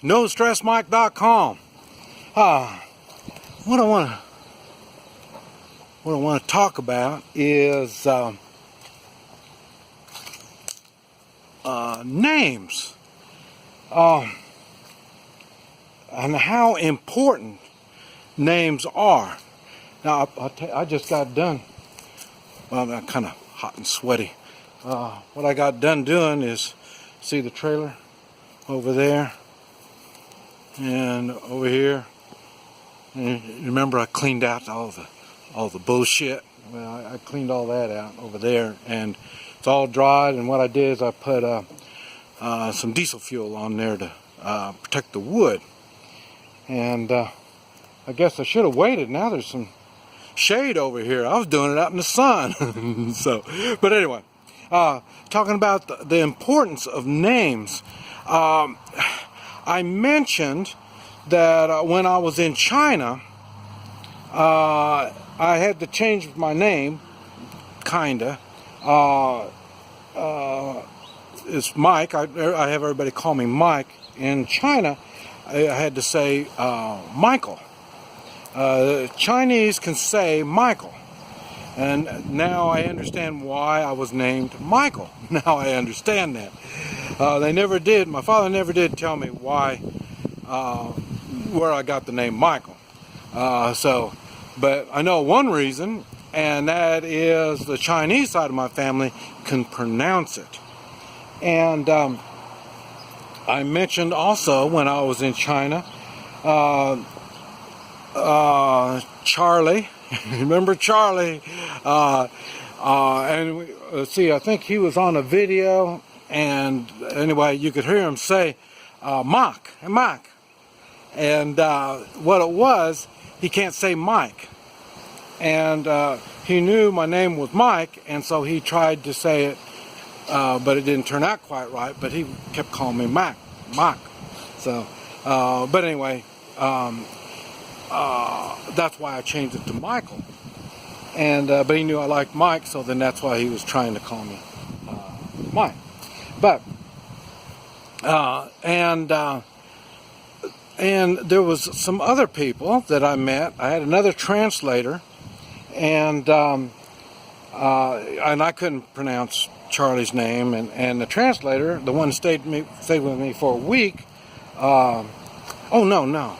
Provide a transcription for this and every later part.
NoStressMike.com. What I want to talk about is names and how important names are. Now I just got done. Well, I'm kind of hot and sweaty. What I got done doing is see the trailer over there and over here. And remember, I cleaned out all the bullshit. Well, I cleaned all that out over there, and it's all dried. And what I did is I put some diesel fuel on there to protect the wood. And I guess I should have waited. Now there's some shade over here. I was doing it out in the sun. But anyway, talking about the importance of names. I mentioned that when I was in China, I had to change my name, kinda. It's Mike. I have everybody call me Mike. In China, I had to say Michael. Chinese can say Michael. And now I understand why I was named Michael. Now I understand that. They never did. My father never did tell me why, where I got the name Michael. But I know one reason, and that is the Chinese side of my family can pronounce it. And I mentioned also when I was in China, Charlie. Remember Charlie? And see, I think he was on a video, and anyway, you could hear him say, Mark. And what it was, he can't say Mike. And he knew my name was Mike, and so he tried to say it, but it didn't turn out quite right, but he kept calling me Mark. So, but anyway, that's why I changed it to Michael. And but he knew I liked Mike, so then that's why he was trying to call me Mike. But and there was some other people that I met. I had another translator, and I couldn't pronounce Charlie's name, and the translator, the one who stayed with me for a week. Oh no.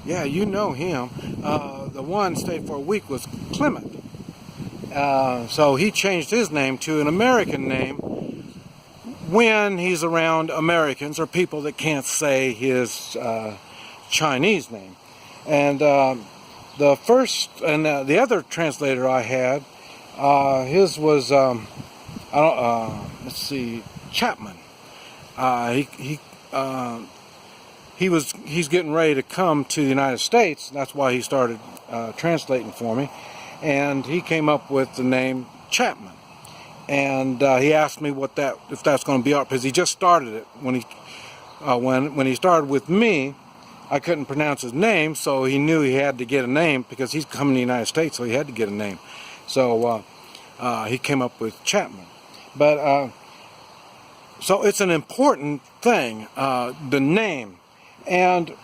Yeah, you know him. The one stayed for a week was Clement. So he changed his name to an American name when he's around Americans or people that can't say his Chinese name. And the first and the other translator I had, his was let's see, Chapman. He's getting ready to come to the United States. That's why he started translating for me, and he came up with the name Chapman. And he asked me if that's going to be art, because he just started it when he started with me. I couldn't pronounce his name, so he knew he had to get a name because he's coming to the United States, so he had to get a name. So he came up with Chapman. But so it's an important thing, the name. And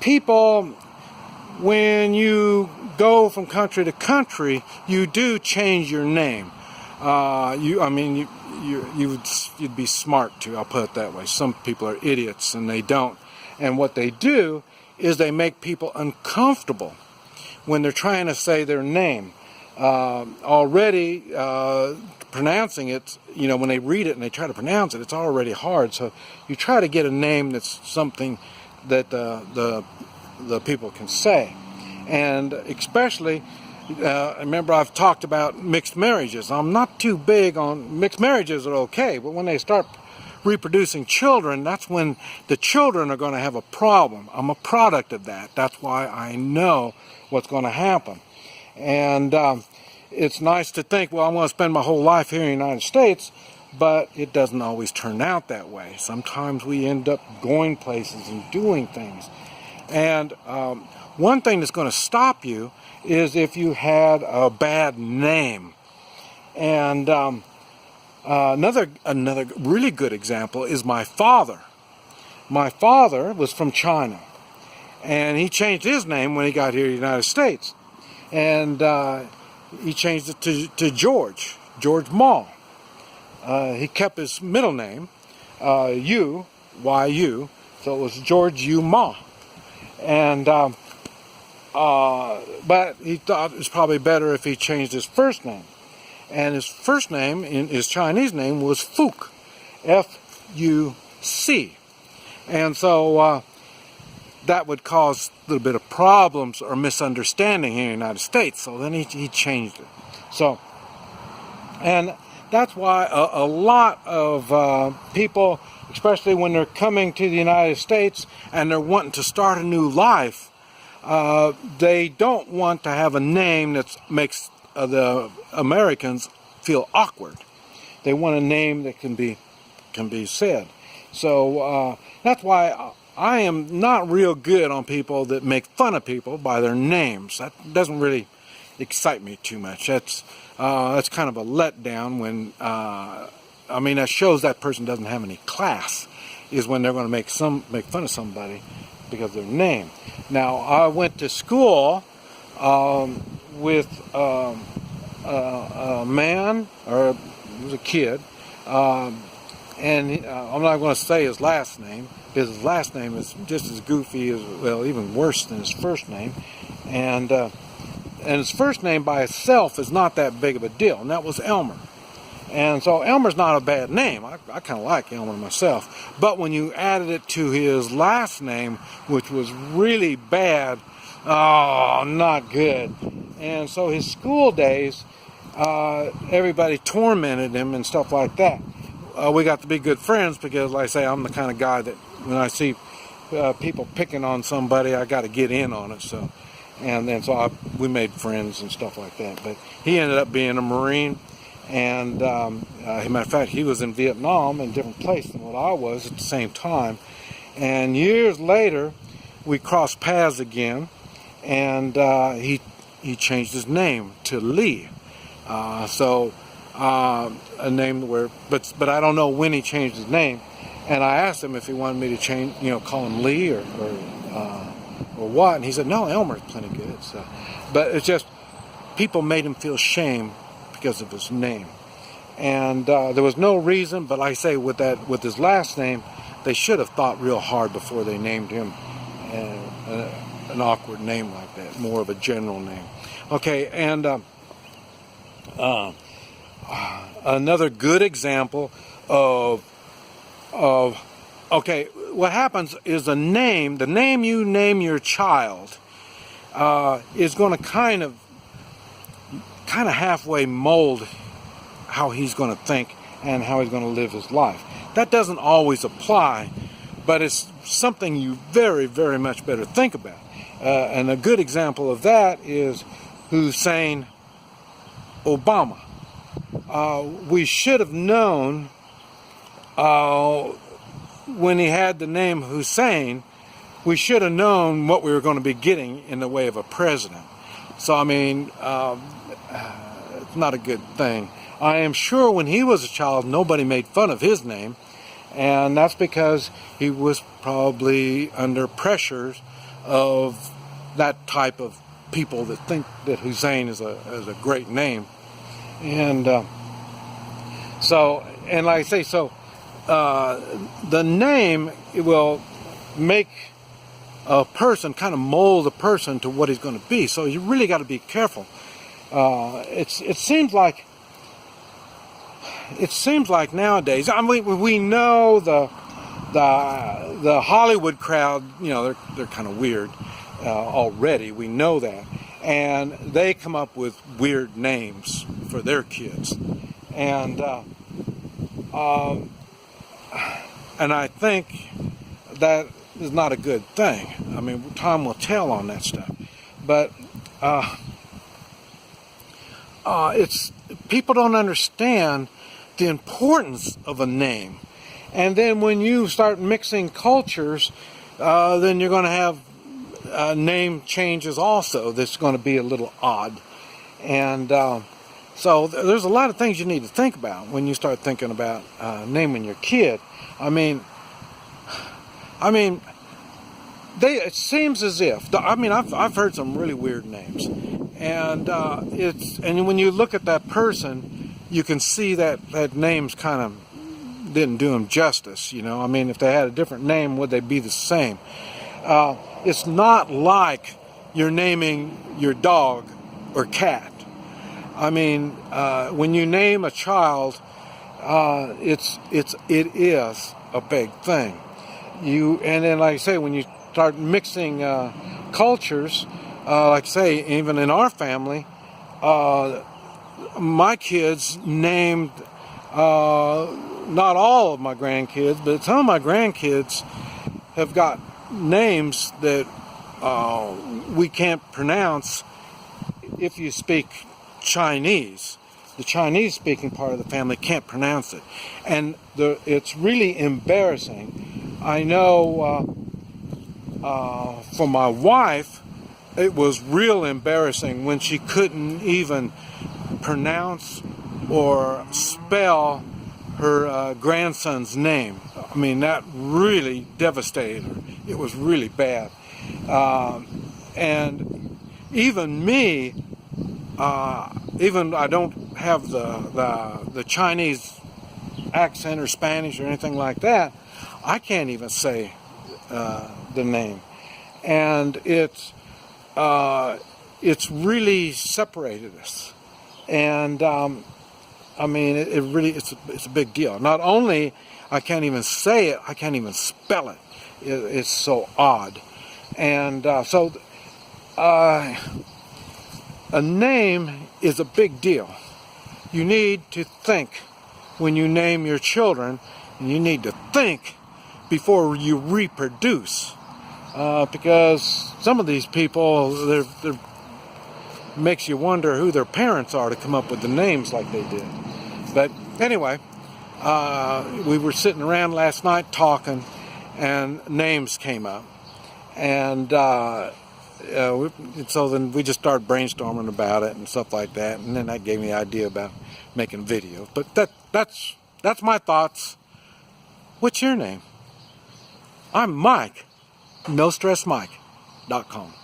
people, when you go from country to country, you do change your name. You'd be smart to, I'll put it that way. Some people are idiots and they don't. And what they do is they make people uncomfortable when they're trying to say their name. Already pronouncing it, when they read it and they try to pronounce it, it's already hard. So you try to get a name that's something that the people can say. And especially, remember I've talked about mixed marriages. I'm not too big on mixed marriages are okay, but when they start reproducing children, that's when the children are going to have a problem. I'm a product of that. That's why I know what's going to happen. And it's nice to think, well, I'm going to spend my whole life here in the United States, but it doesn't always turn out that way. Sometimes we end up going places and doing things. And one thing that's going to stop you is if you had a bad name. And Another really good example is my father. My father was from China, and he changed his name when he got here to the United States, and he changed it to George Ma. He kept his middle name, Y-U, so it was George Yu Ma, and but he thought it was probably better if he changed his first name. And his first name, his Chinese name, was Fuc, F-U-C. And so that would cause a little bit of problems or misunderstanding here in the United States. So then he changed it. So, and that's why a lot of people, especially when they're coming to the United States and they're wanting to start a new life, they don't want to have a name that makes the Americans feel awkward. They want a name that can be said. So that's why I am not real good on people that make fun of people by their names. That doesn't really excite me too much. That's kind of a letdown when I mean, that shows that person doesn't have any class, is when they're going to make fun of somebody because of their name. Now, I went to school with a man, or he was a kid, and I'm not going to say his last name, because his last name is just as goofy as, well, even worse than his first name, and his first name by itself is not that big of a deal, and that was Elmer. And so Elmer's not a bad name. I kind of like Elmer myself. But when you added it to his last name, which was really bad, oh, not good. And so his school days, everybody tormented him and stuff like that. We got to be good friends because, like I say, I'm the kind of guy that when I see people picking on somebody, I got to get in on it. So, and then so we made friends and stuff like that. But he ended up being a Marine. And as a matter of fact, he was in Vietnam in a different place than what I was at the same time. And years later, we crossed paths again, and he changed his name to Lee. A name where, but I don't know when he changed his name. And I asked him if he wanted me to change, call him Lee or what. And he said, no, Elmer's plenty good. So, but it's just people made him feel shame because of his name, and there was no reason. But like I say, with his last name, they should have thought real hard before they named him an awkward name like that, more of a general name. Okay, and another good example of okay, what happens is the name you name your child is going to kind of halfway mold how he's going to think and how he's going to live his life. That doesn't always apply, but it's something you very, very much better think about. And a good example of that is Hussein Obama. We should have known when he had the name Hussein, we should have known what we were going to be getting in the way of a president. So, I mean, it's not a good thing. I am sure when he was a child, nobody made fun of his name, and that's because he was probably under pressures of that type of people that think that Hussein is a great name. And and like I say, the name will make a person, kind of mold a person to what he's going to be. So you really got to be careful. It seems like nowadays, I mean, we know the Hollywood crowd, they're kind of weird already. We know that, and they come up with weird names for their kids, and I think that is not a good thing. I mean, time will tell on that stuff, but it's people don't understand the importance of a name, and then when you start mixing cultures, then you're going to have name changes also. That's going to be a little odd, and So there's a lot of things you need to think about when you start thinking about naming your kid. I mean, it seems as if, I've heard some really weird names, and and when you look at that person, you can see that name's kind of didn't do them justice. You know, I mean, if they had a different name, would they be the same? It's not like you're naming your dog or cat. I mean, when you name a child, it is a big thing. And then, like I say, when you start mixing cultures, like I say, even in our family, my kids named not all of my grandkids, but some of my grandkids have got names that we can't pronounce if you speak Chinese. The Chinese-speaking part of the family can't pronounce it, and it's really embarrassing. I know for my wife, it was real embarrassing when she couldn't even pronounce or spell her grandson's name. I mean, that really devastated her. It was really bad. And even me, even I don't have the Chinese accent or Spanish or anything like that, I can't even say the name. And it's really separated us. And I mean, it really it's a big deal. Not only I can't even say it, I can't even spell it. It's so odd. And so a name is a big deal. You need to think when you name your children, and you need to think before you reproduce. Because some of these people, they're makes you wonder who their parents are to come up with the names like they did. But anyway, we were sitting around last night talking, and names came up. And so then we just started brainstorming about it and stuff like that, and then that gave me the idea about making videos. But that's my thoughts. What's your name? I'm Mike, NoStressMike.com.